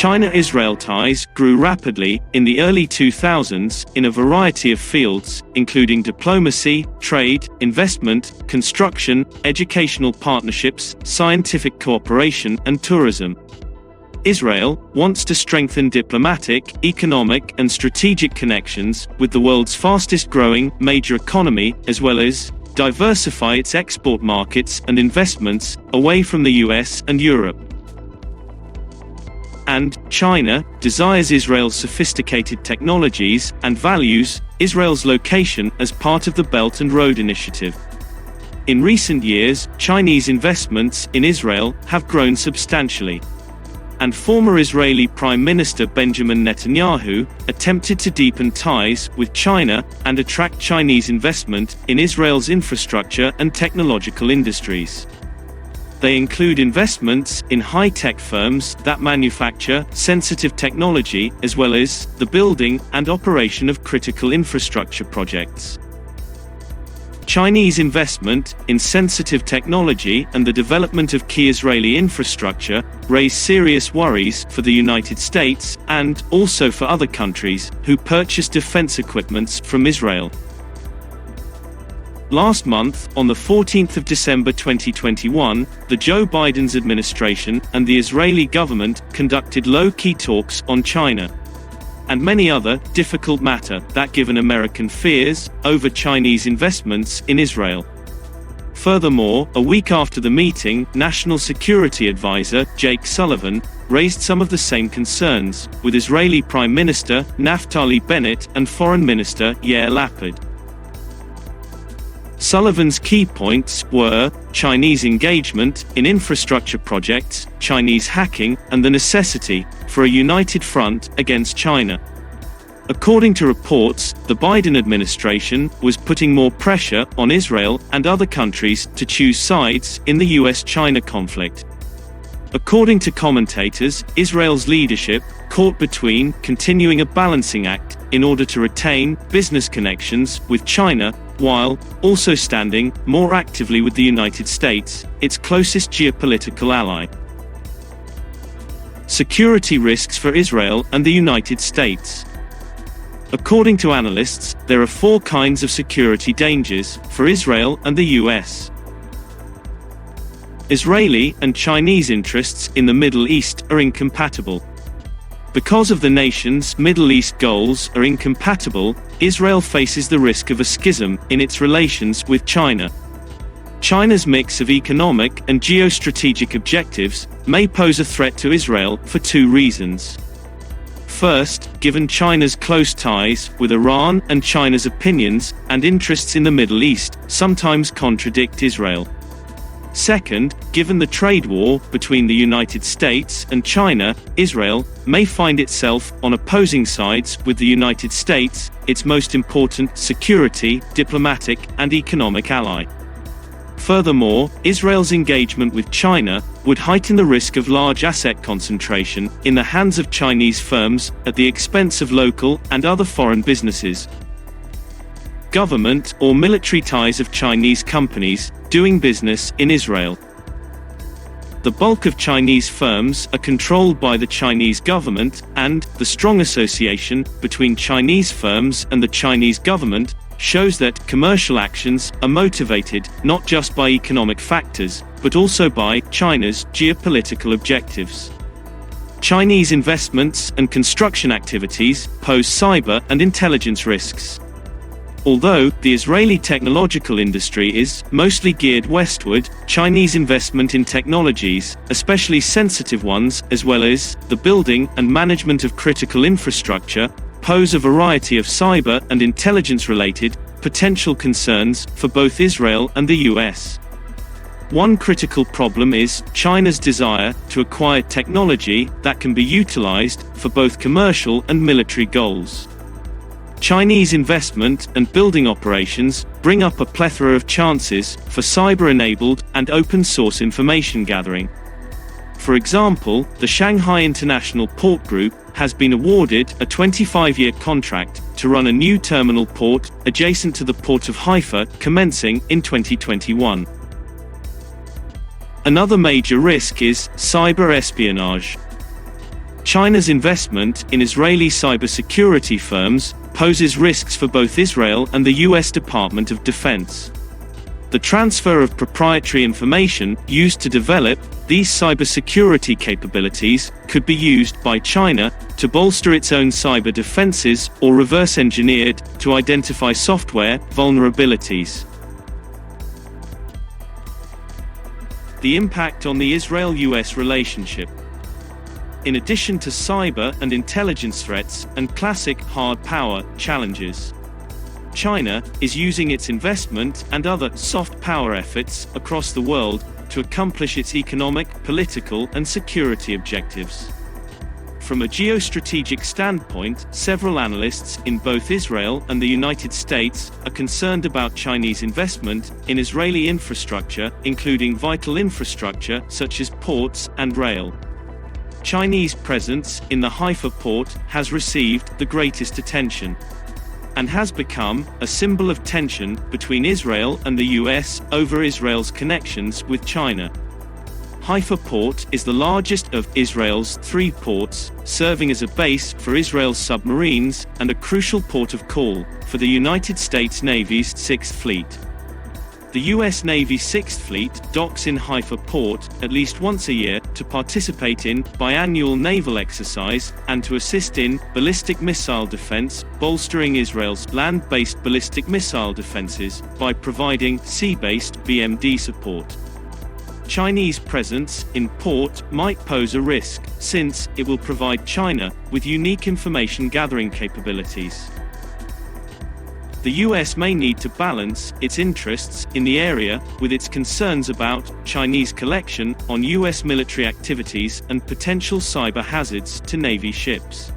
China-Israel ties grew rapidly in the early 2000s in a variety of fields, including diplomacy, trade, investment, construction, educational partnerships, scientific cooperation, and tourism. Israel wants to strengthen diplomatic, economic, and strategic connections with the world's fastest-growing major economy, as well as diversify its export markets and investments away from the US and Europe. And China desires Israel's sophisticated technologies and values Israel's location as part of the Belt and Road Initiative. In recent years, Chinese investments in Israel have grown substantially. And former Israeli Prime Minister Benjamin Netanyahu attempted to deepen ties with China and attract Chinese investment in Israel's infrastructure and technological industries. They include investments in high-tech firms that manufacture sensitive technology, as well as the building and operation of critical infrastructure projects. Chinese investment in sensitive technology and the development of key Israeli infrastructure raise serious worries for the United States and also for other countries who purchase defense equipment from Israel. Last month, on the 14th of December 2021, the Joe Biden's administration and the Israeli government conducted low-key talks on China and many other difficult matters that given American fears over Chinese investments in Israel. Furthermore, a week after the meeting, National Security Advisor Jake Sullivan raised some of the same concerns with Israeli Prime Minister Naftali Bennett and Foreign Minister Yair Lapid. Sullivan's key points were Chinese engagement in infrastructure projects, Chinese hacking, and the necessity for a united front against China. According to reports, the Biden administration was putting more pressure on Israel and other countries to choose sides in the US-China conflict. According to commentators, Israel's leadership caught between continuing a balancing act in order to retain business connections with China, while also standing more actively with the United States, its closest geopolitical ally. Security risks for Israel and the United States. According to analysts, there are 4 kinds of security dangers for Israel and the US. Israeli and Chinese interests in the Middle East are incompatible. Because of the nation's Middle East goals are incompatible, Israel faces the risk of a schism in its relations with China. China's mix of economic and geostrategic objectives may pose a threat to Israel for 2 reasons. First, given China's close ties with Iran and China's opinions and interests in the Middle East sometimes contradict Israel. Second, given the trade war between the United States and China, Israel may find itself on opposing sides with the United States, its most important security, diplomatic, and economic ally. Furthermore, Israel's engagement with China would heighten the risk of large asset concentration in the hands of Chinese firms at the expense of local and other foreign businesses. Government or military ties of Chinese companies doing business in Israel. The bulk of Chinese firms are controlled by the Chinese government, and the strong association between Chinese firms and the Chinese government shows that commercial actions are motivated not just by economic factors, but also by China's geopolitical objectives. Chinese investments and construction activities pose cyber and intelligence risks. Although the Israeli technological industry is mostly geared westward, Chinese investment in technologies, especially sensitive ones, as well as the building and management of critical infrastructure, pose a variety of cyber and intelligence-related potential concerns for both Israel and the US. One critical problem is China's desire to acquire technology that can be utilized for both commercial and military goals. Chinese investment and building operations bring up a plethora of chances for cyber-enabled and open-source information gathering. For example, the Shanghai International Port Group has been awarded a 25-year contract to run a new terminal port adjacent to the port of Haifa, commencing in 2021. Another major risk is cyber espionage. China's investment in Israeli cybersecurity firms poses risks for both Israel and the US Department of Defense. The transfer of proprietary information used to develop these cybersecurity capabilities could be used by China to bolster its own cyber defenses or reverse-engineered to identify software vulnerabilities. The impact on the Israel-US relationship. In addition to cyber and intelligence threats and classic hard power challenges, China is using its investment and other soft power efforts across the world to accomplish its economic, political, and security objectives. From a geostrategic standpoint, several analysts in both Israel and the United States are concerned about Chinese investment in Israeli infrastructure, including vital infrastructure such as ports and rail. Chinese presence in the Haifa port has received the greatest attention and has become a symbol of tension between Israel and the US over Israel's connections with China. Haifa Port is the largest of Israel's 3 ports, serving as a base for Israel's submarines and a crucial port of call for the United States Navy's 6th Fleet. The U.S. Navy's 6th Fleet docks in Haifa Port at least once a year to participate in biannual naval exercise and to assist in ballistic missile defense, bolstering Israel's land-based ballistic missile defenses by providing sea-based BMD support. Chinese presence in port might pose a risk, since it will provide China with unique information gathering capabilities. The US may need to balance its interests in the area with its concerns about Chinese collection on US military activities and potential cyber hazards to Navy ships.